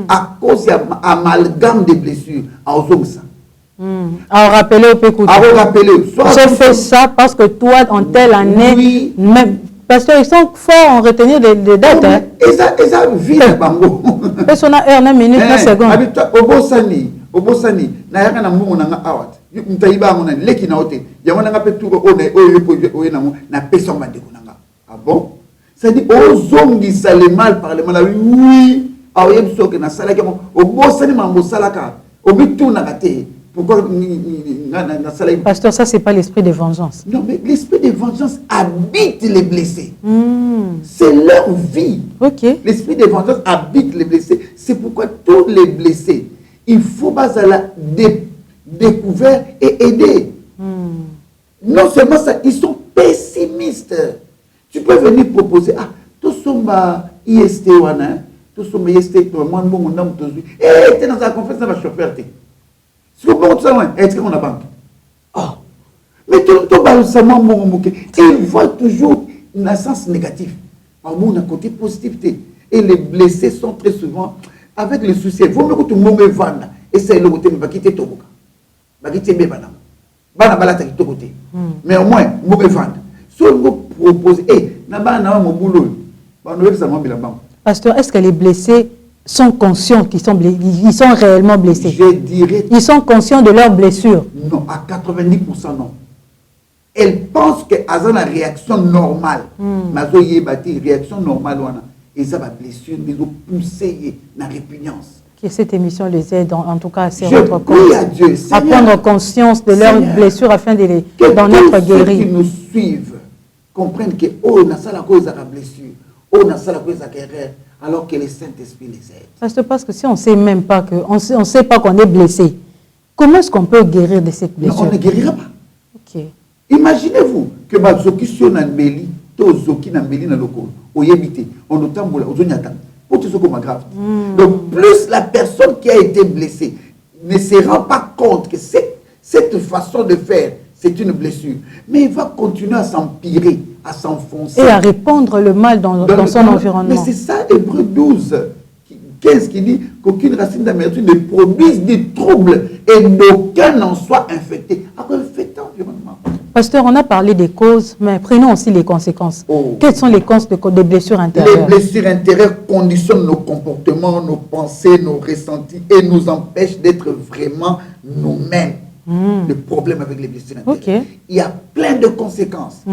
S2: À cause de l'amalgame des blessures. À Ozongsa.
S1: À rappeler au Pécouté.
S2: À rappeler.
S1: Je fais ça parce que toi, en telle année,
S2: oui.
S1: Même, parce qu'ils sont forts en retenir des dates. Hein.
S2: Et ça vit le bango.
S1: Et son heure, une minute, une seconde.
S2: Au Bossani, na yaka na mungu na nga awat. Mtaiba ngona leki na ote. Yango na nga pe tuko oye na mo na peso mandeko na nga. Ah bon? Ça dit ozongi ça le mal par le mal. Oui. Ah yeb soke na sala ke mo. Au Bossani mambo salaka. Au bitu na gate. Pourquoi
S1: Pasteur, ça c'est pas l'esprit de vengeance.
S2: Non, mais l'esprit de vengeance habite les blessés. C'est leur vie.
S1: Ok.
S2: L'esprit de vengeance habite les blessés. C'est pourquoi tous les blessés, il faut pas la découvrir et aider. Non seulement ça, ils sont pessimistes. Tu peux venir proposer, ah, tout ça, IST, tout ça, IST, tout le monde, et tu es dans la conférence, ça va chauffeur. Si vous pouvez tout ça, est-ce qu'on a banque? Oh, mais tout ils voient toujours un sens négatif. Par contre, on a côté positivité. Et les blessés sont très souvent avec le souci. Il faut que tout le monde vende. Et c'est le côté, mais quitter tout le monde. Va quitter mes bananes. Mais au moins, vous me vendre. Si vous proposez,
S1: Pasteur, est-ce que les blessés sont conscients qu'ils sont réellement blessés?
S2: Je dirais...
S1: Ils sont conscients de leurs blessures?
S2: Non, à 90% non. Elles pensent que c'est une réaction normale. Mais une réaction normale. Et ça va blessure, mais ils ont poussé la répugnance.
S1: Que cette émission les aide, en tout cas,
S2: à Dieu,
S1: à prendre conscience de leurs blessures afin de les d'en être guéris.
S2: Ceux qui nous suivent comprennent que oh, on a ça la cause de la blessure, oh, on a ça la cause de la guerre. Alors que le Saint-Esprit les aide.
S1: Parce que si on ne sait même pas on sait pas qu'on est blessé, comment est-ce qu'on peut guérir de cette blessure?
S2: Non, on ne guérira pas.
S1: Ok.
S2: Imaginez-vous que Bazoki sur Nambeli, Tozoki Nambeli na loko, oyebite, on otambola, ozonyata, pour tout ce qu'on grave. Donc plus la personne qui a été blessée ne se rend pas compte que cette façon de faire, c'est une blessure, mais il va continuer à s'empirer, à s'enfoncer.
S1: Et à répandre le mal dans son environnement.
S2: Mais c'est ça, Hébreux 12, 15 qui dit qu'aucune racine d'amertume ne produise des troubles et d'aucun n'en soit infecté. À quoi infecter l'environnement?
S1: Pasteur, on a parlé des causes, mais prenons aussi les conséquences.
S2: Oh.
S1: Quelles sont les causes des blessures intérieures?
S2: Les blessures intérieures conditionnent nos comportements, nos pensées, nos ressentis et nous empêchent d'être vraiment nous-mêmes. Le problème avec les blessures intérieures.
S1: Okay.
S2: Il y a plein de conséquences.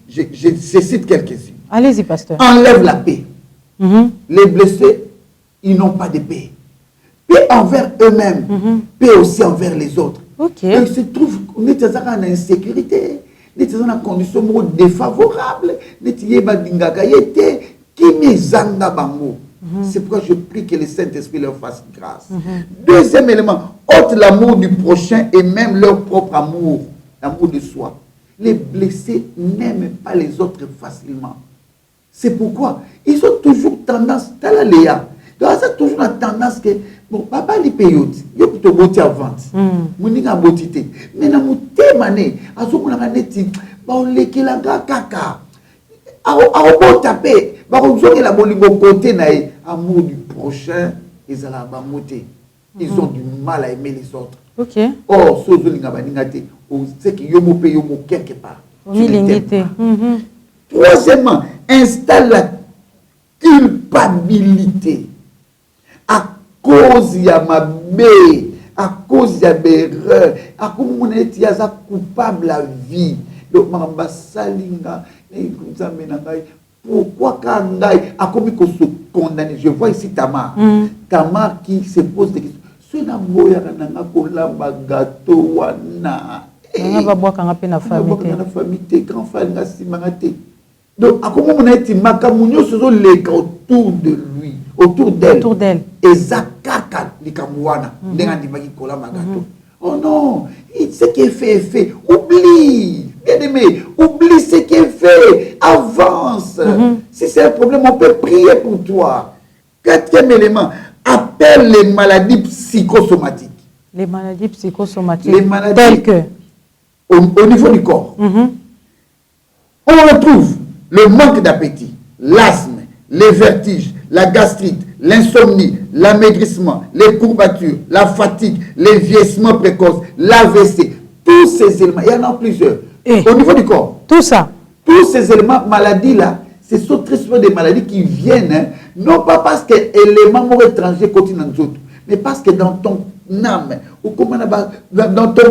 S2: Je cite quelques-unes.
S1: Allez-y, pasteur.
S2: Enlève la paix. Les blessés, ils n'ont pas de paix. Paix envers eux-mêmes, paix aussi envers les autres.
S1: Ok.
S2: Et il se trouve qu'on est dans une insécurité, on est dans une condition défavorable, on est c'est pourquoi je prie que le Saint-Esprit leur fasse grâce. Deuxième élément, ôte l'amour du prochain et même leur propre amour, l'amour de soi. Les blessés n'aiment pas les autres facilement. C'est pourquoi ils ont toujours tendance, dans la Léa, donc ça toujours la tendance que, bon, papa les payot, il y a plutôt beauté à vente, moninga beauté, mais dans mon témané, à ce moment-là, on les qui la kaka, à bon taper, on joue la bolingo côté naï, amour du prochain, ils ont du mal à aimer les autres.
S1: Ok.
S2: Or, ceux qui c'est qu'il y a un pays quelque part. Troisièmement, installe la culpabilité à cause de ma bé, à cause de l'erreur, à cause de mon état coupable la vie. Donc, ma salinga, pourquoi quand à comme il se condamner? Je vois ici Tamar. Tamar qui se pose des questions. Ce n'a pas kolamba gâteau wana.
S1: Na
S2: famille grand frère nga simangate. Donc à comment on a été makamunyo sozo leka autour de lui, autour d'elle. Et zakaka likamwana ndenga ndimaki kolamba gâteau. Oh non, ce qui est fait. Oublie. Bien-aimé, oublie ce qui est fait. Avance. Si c'est un problème, on peut prier pour toi. Quatrième élément, appelle les maladies psychosomatiques.
S1: Les maladies psychosomatiques.
S2: Les maladies
S1: telles que
S2: au niveau du corps. On retrouve le manque d'appétit, l'asthme, les vertiges, la gastrite, l'insomnie, l'amaigrissement, les courbatures, la fatigue, les vieillissements précoces, l'AVC. Tous ces éléments, il y en a plusieurs. Au niveau du corps.
S1: Tout ça.
S2: Tous ces éléments, maladies-là, ce sont très souvent des maladies qui viennent, non pas parce que les membres étrangers continuent dans autres, mais parce que dans ton âme, ou comme dans ton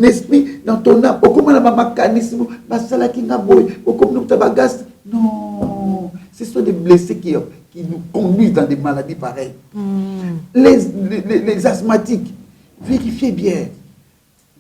S2: esprit, dans ton âme, ou comme dans ton mécanisme, non, ce sont des blessés qui nous conduisent dans des maladies pareilles. Les asthmatiques, vérifiez bien.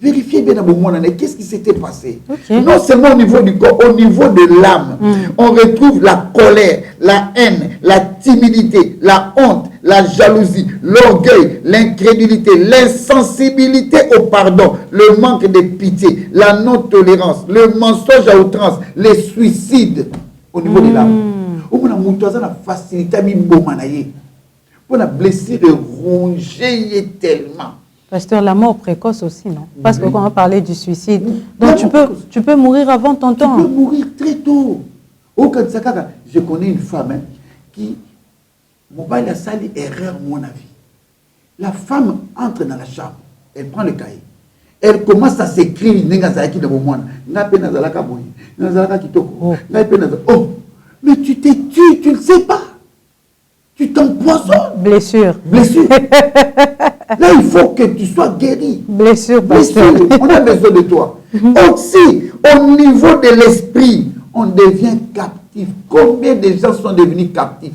S2: Vérifiez bien dans mon année qu'est-ce qui s'était passé. Non seulement au niveau du corps, au niveau de l'âme. On retrouve la colère, la haine, la timidité, la honte, la jalousie, l'orgueil, l'incrédulité, l'insensibilité au pardon, le manque de pitié, la non-tolérance, le mensonge à outrance, les suicides au niveau de l'âme. On a la facilité à pour la blessure ronger tellement.
S1: Pasteur, la mort précoce aussi, non? Parce que quand on parlait du suicide, donc tu peux mourir avant ton temps.
S2: Tu peux mourir très tôt. Je connais une femme qui, mobile a sali erreur, mon avis. La femme entre dans la chambre, elle prend le cahier, elle commence à s'écrire oh, mais tu t'es tué, tu ne le sais pas. Tu t'empoisonnes.
S1: Blessure.
S2: Là, il faut que tu sois guéri.
S1: Blessure.
S2: On a besoin de toi. Aussi, au niveau de l'esprit, on devient captif. Combien de gens sont devenus captifs?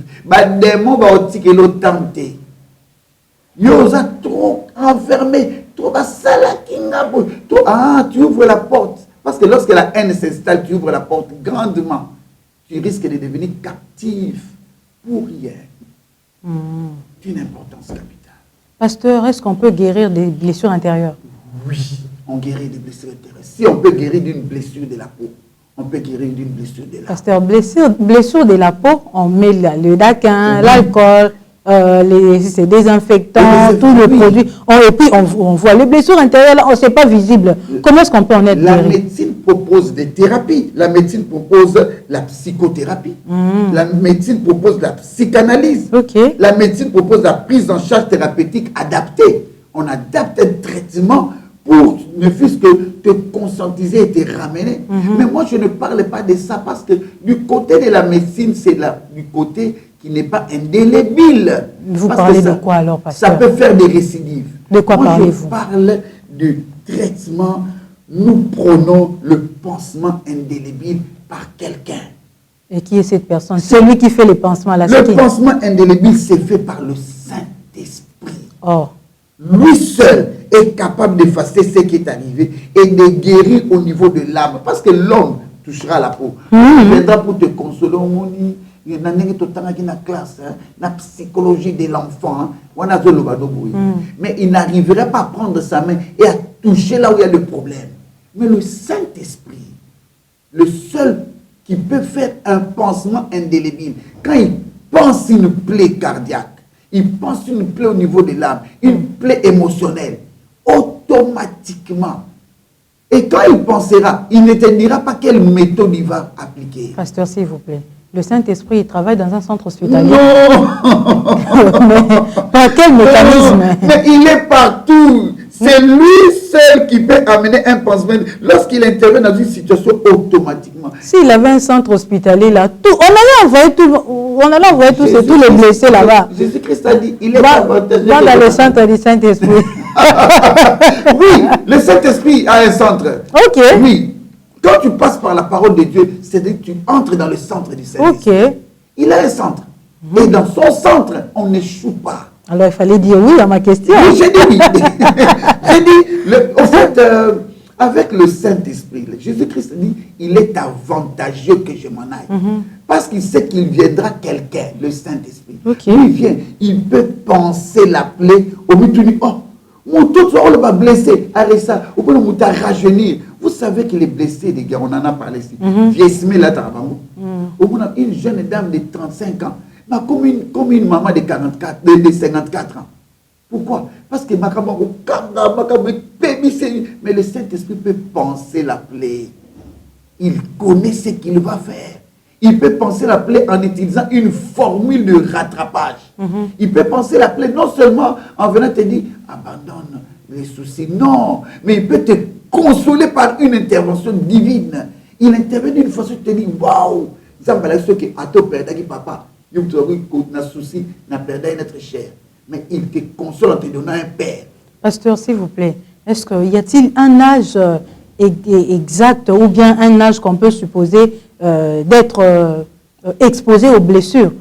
S2: Des mots qui l'ont tenté. Ils ont trop enfermé. Tu ouvres la porte. Parce que lorsque la haine s'installe, tu ouvres la porte grandement. Tu risques de devenir captif pour rien. D'une importance capitale.
S1: Pasteur, est-ce qu'on peut guérir des blessures intérieures?
S2: Oui, on guérit des blessures intérieures. Si on peut guérir d'une blessure de la peau, on peut guérir d'une blessure de la peau.
S1: Pasteur, blessure de la peau, on met le daquin, l'alcool, les désinfectants, tous les produits. Et puis on voit les blessures intérieures, là, ce n'est pas visible. Comment est-ce qu'on peut en être guéri?
S2: La médecine propose des thérapies. La médecine propose la psychothérapie. La médecine propose la psychanalyse. La médecine propose la prise en charge thérapeutique adaptée. On adapte un traitement pour ne fût-ce que te conscientiser et te ramener. Mais moi, je ne parle pas de ça parce que du côté de la médecine, c'est du côté qui n'est pas indélébile.
S1: Vous parlez de quoi alors, pasteur?
S2: Ça peut faire des récidives.
S1: De quoi parlez-vous?
S2: Je parle du traitement. Nous prenons le pansement indélébile par quelqu'un.
S1: Et qui est cette personne? C'est lui qui fait les pansements là.
S2: Le pansement indélébile, c'est fait par le Saint-Esprit.
S1: Oh.
S2: Lui seul est capable d'effacer ce qui est arrivé et de guérir au niveau de l'âme. Parce que l'homme touchera la peau. Il viendra pour te consoler. Il y a une classe, la psychologie de l'enfant. Mais il n'arriverait pas à prendre sa main et à toucher là où il y a le problème. Mais le Saint-Esprit, le seul qui peut faire un pansement indélébile, quand il pense une plaie cardiaque, il pense une plaie au niveau de l'âme, une plaie émotionnelle, automatiquement. Et quand il pensera, il ne te dira pas quelle méthode il va appliquer.
S1: Pasteur, s'il vous plaît. Le Saint-Esprit, il travaille dans un centre hospitalier.
S2: Non.
S1: Mais par quel mécanisme?
S2: Mais il est partout. C'est lui seul qui peut amener un pansement lorsqu'il intervient dans une situation automatiquement.
S1: S'il avait un centre hospitalier là, on allait envoyer tous les blessés là-bas.
S2: Jésus-Christ a dit, il est avantageux.
S1: Dans le centre du Saint-Esprit.
S2: Oui, le Saint-Esprit a un centre.
S1: Ok.
S2: Oui. Quand tu passes par la parole de Dieu, c'est-à-dire que tu entres dans le centre du Saint-Esprit.
S1: Ok.
S2: Il a un centre. Et dans son centre, on n'échoue pas.
S1: Alors il fallait dire oui à ma question.
S2: Oui, j'ai dit oui. J'ai dit, au fait, avec le Saint-Esprit, Jésus-Christ dit, il est avantageux que je m'en aille. Parce qu'il sait qu'il viendra quelqu'un, le Saint-Esprit.
S1: Okay.
S2: Il vient, il peut penser la plaie au bout de oh, mon tout on va blesser, arrête ça, au bout de rajeunir. Vous savez que les blessés, les gars, on en a parlé ici. Vieillissement là, au bout d'une jeune dame de 35 ans, comme une maman de 44, de 54 ans. Pourquoi? Parce que mais le Saint-Esprit peut penser la plaie. Il connaît ce qu'il va faire. Il peut penser la plaie en utilisant une formule de rattrapage. Il peut penser la plaie non seulement en venant te dire abandonne les soucis, non, mais il peut te consoler par une intervention divine. Il intervient d'une façon qui te dit waouh, papa. Souci, notre chair. Mais il te console en te donnant un père.
S1: Pasteur, s'il vous plaît, est-ce qu'il y a-t-il un âge exact ou bien un âge qu'on peut supposer d'être exposé aux blessures?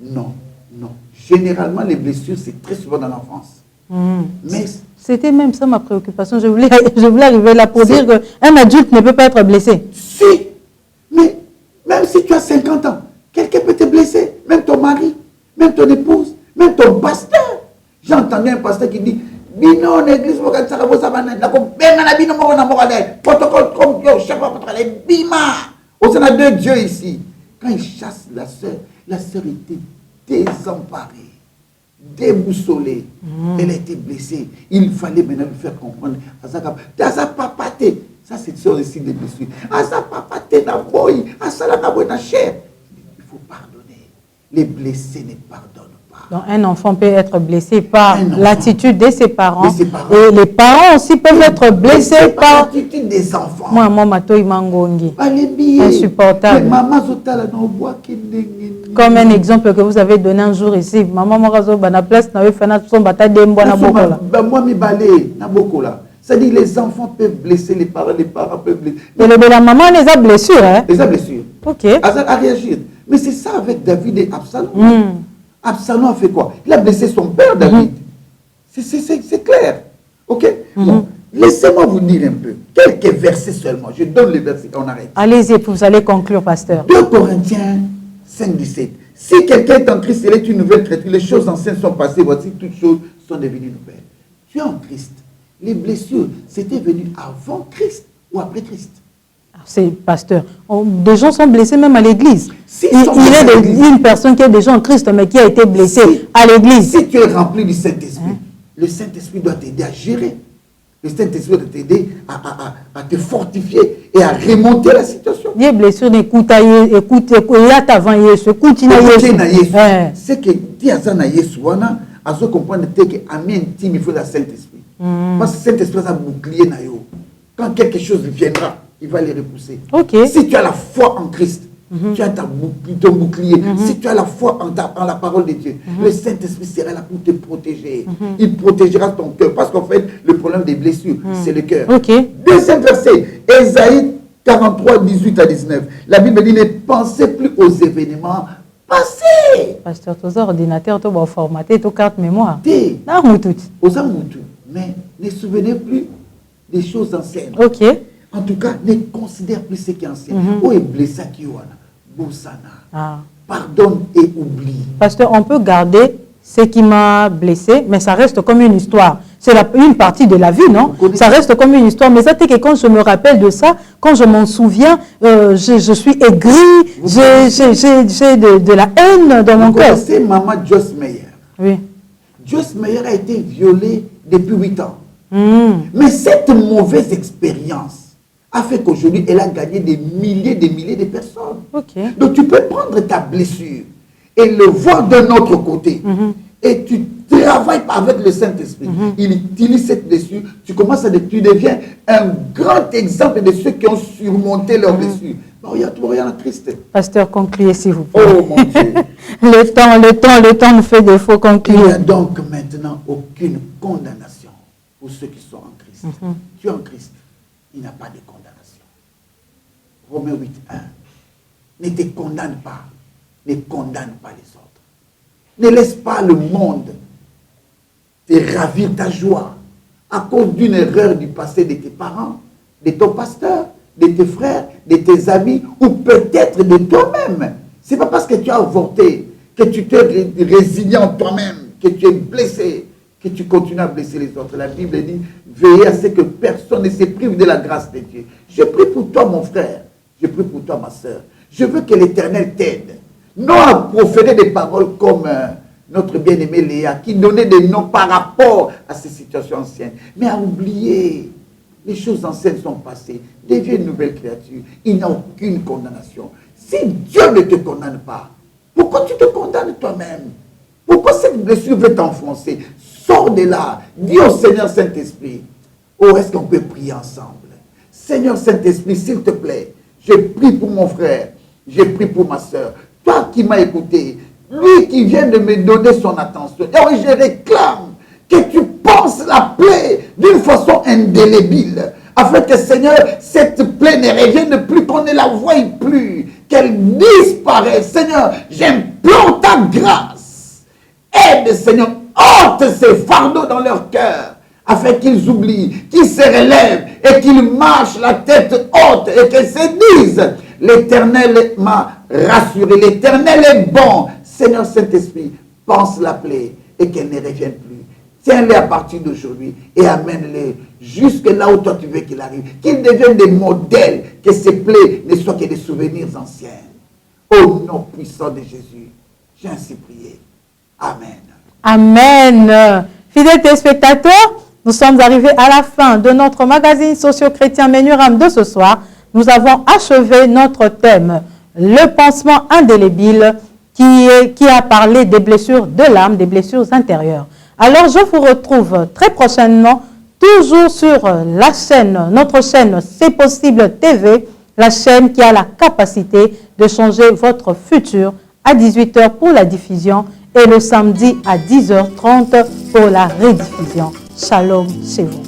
S2: Non, non. Généralement, les blessures, c'est très souvent dans l'enfance. Mais
S1: c'était même ça ma préoccupation. Je voulais arriver là pour dire qu'un adulte ne peut pas être blessé.
S2: Si, mais même si tu as 50 ans, quelqu'un peut te blesser, même ton mari, même ton épouse, même ton pasteur. J'ai entendu un pasteur qui dit Bino, l'église, protocole comme Dieu, chaque fois contre les bima. Au sein de Dieu ici. Quand il chasse la sœur était désemparée, déboussolée. Elle a été blessée. Il fallait maintenant lui faire comprendre. Ça, c'est sûr aussi des blessures. Il faut pardonner. Les blessés ne pardonnent pas.
S1: Donc, un enfant peut être blessé par l'attitude de ses parents.
S2: Et
S1: les parents aussi peuvent être blessés par
S2: l'attitude des enfants.
S1: Moi, Matoy Mangongi. Insupportable. Comme un exemple que vous avez donné un jour ici. Maman Morazo, na place, na fait son bataille de Mboana Bokola.
S2: Moi, mi balé, na Bokola. C'est-à-dire les enfants peuvent blesser les parents peuvent blesser.
S1: Et la maman les a blessures, hein?
S2: Les a blessures.
S1: Ok.
S2: À réagir. Mais c'est ça avec David et Absalom. Absalom a fait quoi? Il a blessé son père, David. C'est clair. Ok? Bon. Laissez-moi vous dire un peu. Quelques versets seulement. Je donne les versets et on arrête.
S1: Allez-y, vous allez conclure, pasteur.
S2: 2 Corinthiens 5, 17. Si quelqu'un est en Christ, il est une nouvelle créature. Les choses anciennes sont passées. Voici, toutes choses sont devenues nouvelles. Tu es en Christ. Les blessures, c'était venu avant Christ ou après Christ?
S1: C'est pasteur. Des gens sont blessés même à l'église.
S2: Si
S1: il y a une personne qui est déjà en Christ, mais qui a été blessée à l'église.
S2: Si tu es rempli du Saint-Esprit, le Saint-Esprit doit t'aider à gérer. Le Saint-Esprit doit t'aider à te fortifier et à remonter la situation.
S1: Les blessures n'écoutent pas, écoute, avant Yesu, continue Yesu.
S2: C'est que tu as ça na Yesu, à ce comprendre que ami intime, il faut le Saint-Esprit. Parce que le Saint-Esprit a un bouclier na yo. Quand quelque chose viendra, il va les repousser.
S1: Okay.
S2: Si tu as la foi en Christ, tu as ton bouclier. Si tu as la foi en la parole de Dieu, le Saint-Esprit sera là pour te protéger. Il protégera ton cœur. Parce qu'en fait, le problème des blessures, c'est le cœur.
S1: Okay.
S2: Deuxième verset, Ésaïe 43, 18 à 19. La Bible dit, ne pensez plus aux événements passés.
S1: Pasteur, tous ordinateurs, tout formaté, tout carte mémoire.
S2: Non, tout. Aux amoutou. Mais ne souvenez plus des choses anciennes.
S1: Ok.
S2: En tout cas, ne considère plus ce qui est ancien. Où est blessé qui Boussana. Pardonne et oublie.
S1: Pasteur, on peut garder ce qui m'a blessé, mais ça reste comme une histoire. C'est une partie de la vie, non? Ça reste comme une histoire. Mais ça, c'est que quand je me rappelle de ça, quand je m'en souviens, je suis aigri, j'ai de la haine dans mon cœur.
S2: C'est maman Joyce Meyer.
S1: Oui.
S2: Joyce Meyer a été violée depuis 8 ans. Mais cette mauvaise expérience a fait qu'aujourd'hui, elle a gagné des milliers de personnes.
S1: Okay.
S2: Donc, tu peux prendre ta blessure et le voir de notre côté. Et tu travailles avec le Saint-Esprit. Il utilise cette blessure. Tu commences à tu deviens un grand exemple de ceux qui ont surmonté leur blessure. Regarde Christ.
S1: Pasteur, concluez s'il vous plaît.
S2: Oh mon Dieu.
S1: le temps nous fait défaut, conclure.
S2: Il n'y a donc maintenant aucune condamnation pour ceux qui sont en Christ. Tu es en Christ. Il n'y a pas de condamnation. Romains 8, 1. Ne te condamne pas. Ne condamne pas les autres. Ne laisse pas le monde te ravir ta joie à cause d'une erreur du passé de tes parents, de ton pasteur, de tes frères, de tes amis ou peut-être de toi-même. Ce n'est pas parce que tu as avorté, que tu t'es résigné en toi-même, que tu es blessé, que tu continues à blesser les autres. La Bible dit, veillez à ce que personne ne se prive de la grâce de Dieu. Je prie pour toi, mon frère. Je prie pour toi, ma soeur. Je veux que l'Éternel t'aide. Non à proférer des paroles comme notre bien-aimé Léa, qui donnait des noms par rapport à ces situations anciennes, mais à oublier. Les choses anciennes sont passées. Deviens une nouvelle créature. Il n'y a aucune condamnation. Si Dieu ne te condamne pas, pourquoi tu te condamnes toi-même? Pourquoi cette blessure veut t'enfoncer? Sors de là. Dis au Seigneur Saint-Esprit. Oh, est-ce qu'on peut prier ensemble? Seigneur Saint-Esprit, s'il te plaît, je prie pour mon frère. Je prie pour ma soeur. Toi qui m'as écouté, lui qui vient de me donner son attention. Et je réclame que tu penses la plaie d'une façon indélébile. Afin que, Seigneur, cette plaie ne revienne plus, qu'on ne la voie plus, qu'elle disparaisse. Seigneur, j'implore ta grâce. Aide, Seigneur, ôte ces fardeaux dans leur cœur, afin qu'ils oublient, qu'ils se relèvent et qu'ils marchent la tête haute et qu'ils se disent, l'Éternel m'a rassuré, l'Éternel est bon. Seigneur Saint-Esprit, pense la plaie et qu'elle ne revienne plus. Tiens-les à partir d'aujourd'hui et amène-les jusque là où toi tu veux qu'il arrive. Qu'ils deviennent des modèles, que ces plaies ne soient que des souvenirs anciens. Au nom puissant de Jésus, j'ai ainsi prié. Amen.
S1: Amen. Fidèles téléspectateurs, nous sommes arrivés à la fin de notre magazine socio-chrétien Menuram de ce soir. Nous avons achevé notre thème, le pansement indélébile, qui a parlé des blessures de l'âme, des blessures intérieures. Alors, je vous retrouve très prochainement, toujours sur la chaîne, notre chaîne C'est Possible TV, la chaîne qui a la capacité de changer votre futur, à 18 h pour la diffusion et le samedi à 10 h 30 pour la rediffusion. Shalom chez vous.